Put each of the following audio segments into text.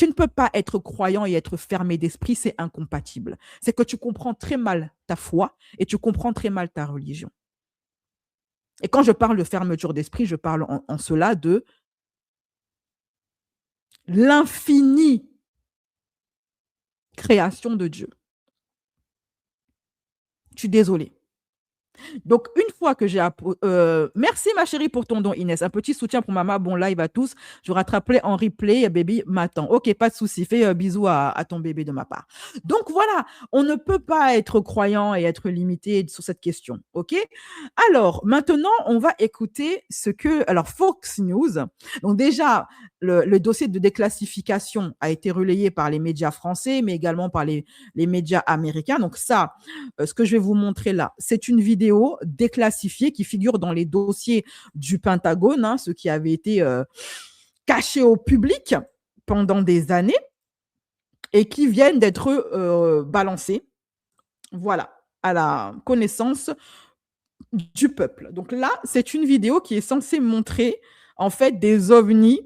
Tu ne peux pas être croyant et être fermé d'esprit, c'est incompatible. C'est que tu comprends très mal ta foi et tu comprends très mal ta religion. Et quand je parle de fermeture d'esprit, je parle en cela de l'infinie création de Dieu. Je suis désolée. Donc, une fois que merci ma chérie pour ton don, Inès. Un petit soutien pour maman. Bon live à tous. Je rattraperai en replay. Baby m'attend. Ok, pas de souci. Fais bisous à ton bébé de ma part. Donc voilà, on ne peut pas être croyant et être limité sur cette question. Ok. Alors maintenant, on va écouter alors Fox News. Donc déjà, le dossier de déclassification a été relayé par les médias français, mais également par les médias américains. Donc ça, ce que je vais vous montrer là, c'est une vidéo déclassifiée qui figure dans les dossiers du Pentagone, ce qui avait été caché au public pendant des années et qui viennent d'être balancés, voilà, à la connaissance du peuple. Donc là, c'est une vidéo qui est censée montrer en fait des ovnis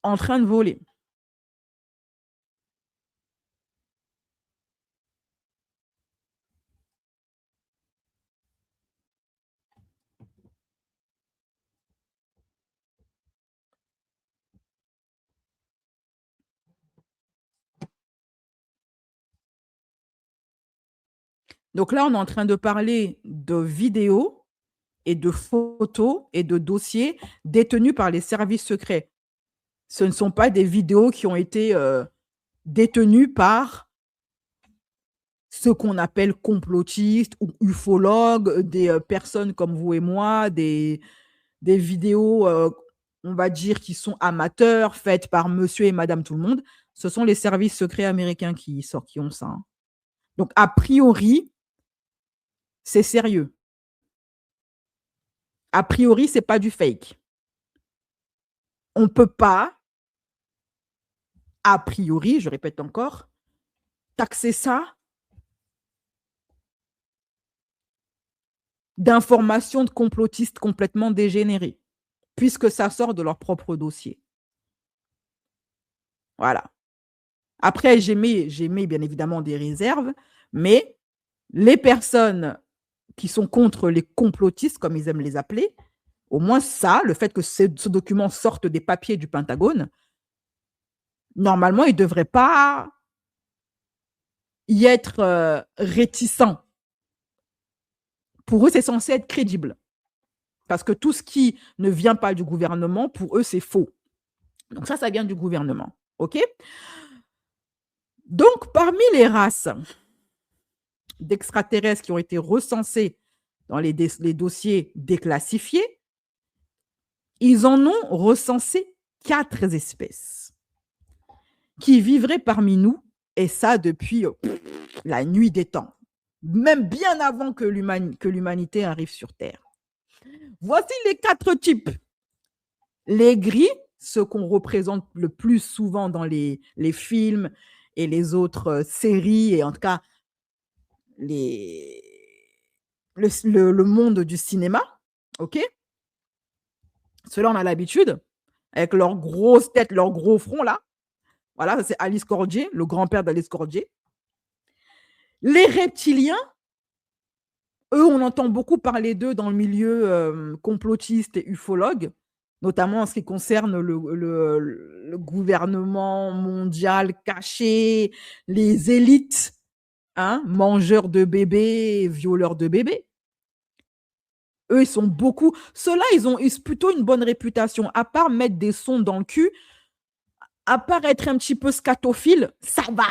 en train de voler. Donc là, on est en train de parler de vidéos et de photos et de dossiers détenus par les services secrets. Ce ne sont pas des vidéos qui ont été détenues par ce qu'on appelle complotistes ou ufologues, des personnes comme vous et moi, des vidéos, on va dire, qui sont amateurs, faites par monsieur et madame tout le monde. Ce sont les services secrets américains qui ont ça. Donc, a priori, c'est sérieux. A priori, c'est pas du fake. On ne peut pas, a priori, je répète encore, taxer ça d'informations de complotistes complètement dégénérés, puisque ça sort de leur propre dossier. Voilà. Après, j'émets bien évidemment des réserves, mais les personnes qui sont contre les complotistes, comme ils aiment les appeler, au moins ça, le fait que ce document sorte des papiers du Pentagone, normalement, ils ne devraient pas y être réticents. Pour eux, c'est censé être crédible. Parce que tout ce qui ne vient pas du gouvernement, pour eux, c'est faux. Donc ça vient du gouvernement. OK? Donc, parmi les races d'extraterrestres qui ont été recensées dans les dossiers déclassifiés, ils en ont recensé 4 espèces qui vivraient parmi nous, et ça depuis la nuit des temps, même bien avant que l'humanité arrive sur Terre. Voici les 4 types. Les gris, ceux qu'on représente le plus souvent dans les films et les autres séries, et en tout cas le monde du cinéma, ok? Ceux-là, on a l'habitude, avec leurs grosses têtes, leurs gros fronts, là. Voilà, ça c'est Alice Cordier, le grand-père d'Alice Cordier. Les reptiliens, eux, on entend beaucoup parler d'eux dans le milieu complotiste et ufologue, notamment en ce qui concerne le gouvernement mondial caché, les élites, mangeurs de bébés, violeurs de bébés. Eux, ils sont beaucoup. Ceux-là, ils ont plutôt une bonne réputation. À part mettre des sons dans le cul, à part être un petit peu scatophile, ça va.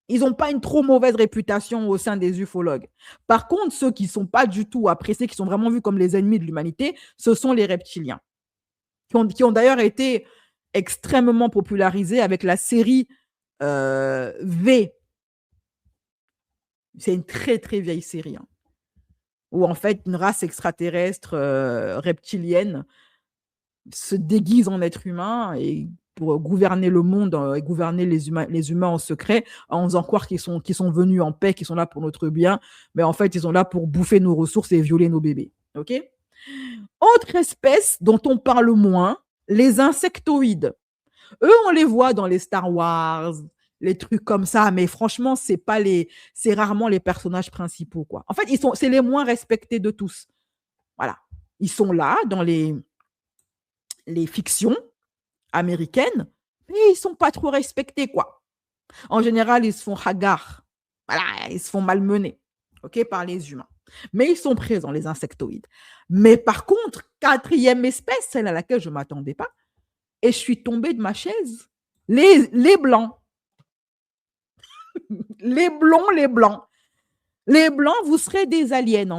Ils n'ont pas une trop mauvaise réputation au sein des ufologues. Par contre, ceux qui ne sont pas du tout appréciés, qui sont vraiment vus comme les ennemis de l'humanité, ce sont les reptiliens, qui ont d'ailleurs été extrêmement popularisés avec la série V. C'est une très, très vieille série, où en fait, une race extraterrestre reptilienne se déguise en être humain et pour gouverner le monde et gouverner les humains en secret, en faisant croire qu'ils sont venus en paix, qu'ils sont là pour notre bien, mais en fait, ils sont là pour bouffer nos ressources et violer nos bébés. OK? Autre espèce dont on parle moins, les insectoïdes. Eux, on les voit dans les Star Wars, les trucs comme ça, mais franchement, c'est rarement les personnages principaux, quoi. En fait, c'est les moins respectés de tous. Voilà. Ils sont là dans les fictions américaines, mais ils sont pas trop respectés, quoi. En général, ils se font hagards. Voilà, ils se font malmener, OK, par les humains. Mais ils sont présents, les insectoïdes. Mais par contre, quatrième espèce, celle à laquelle je ne m'attendais pas, et je suis tombée de ma chaise, les blancs. Les blonds, les blancs. Les blancs, vous serez des aliens en